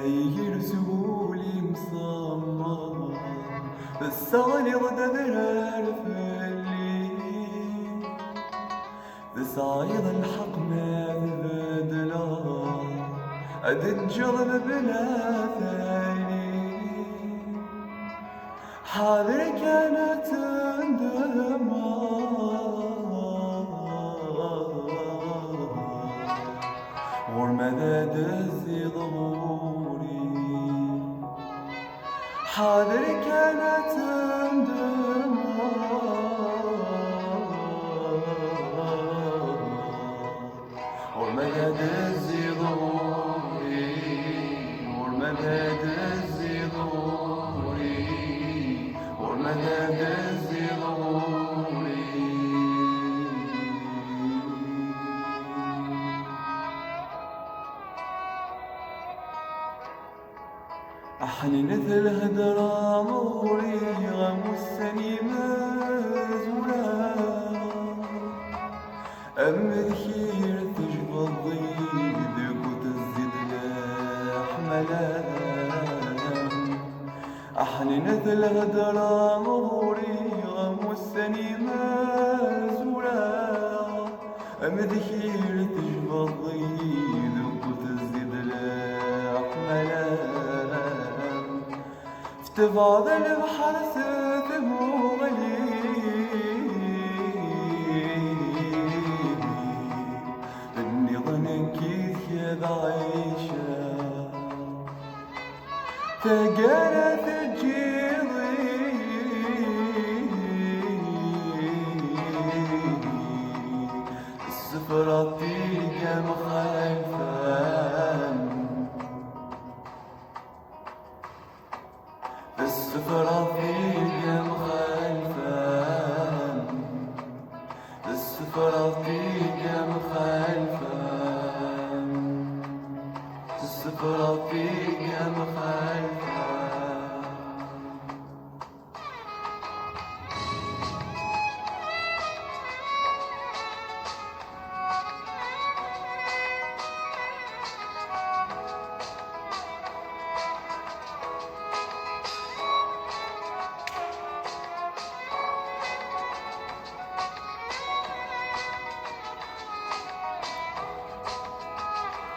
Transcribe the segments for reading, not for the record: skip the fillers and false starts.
يرسولي مصمم الصالي غدر فلي تصايد الحق ما تبدله أتنجرب بلا ثاني حاضر كانت تندم غرمة دزي ظهوري حاضر كانت تندم غرمة دزي ظهوري غرمة دزي ظهوري غرمة دزي ظهوري أحني مثل هدرة مغوري غمسني مزورة أم الخير تجبض ضيدك وتزيد الأحملام أحني مثل هدرة مغوري غمسني مزورة أم الخير تجبض ضيدك وتزيد الأحملام تفاضل بحرس ثموغلي إني ظنك يا عيشة تقالت الجيضي السفرة تلقى مخالفة السفرة فيك مخالفة السفرة فيك مخالفة السفرة فيك مخالفة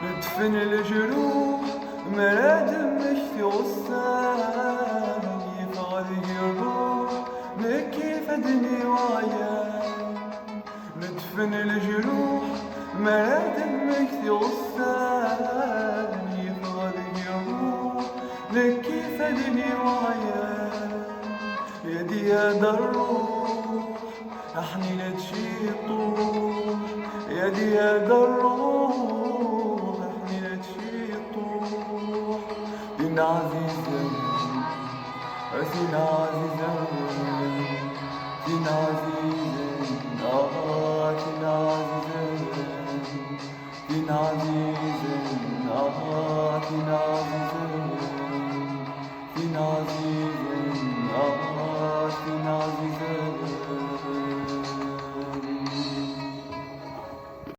ندفن الجروح مراد مشتي غصان يفعل الروح لكيف ادني وعيان ندفن الجروح مراد مشتي غصان يفعل الروح لكيف ادني وعيان يدي يا الروح احني نتشي الطوح يدي يا الروح دين عزيزة دين عزيزة دين عزيزة دين عزيزة دين عزيزة دين عزيزة دين عزيزة دين عزيزة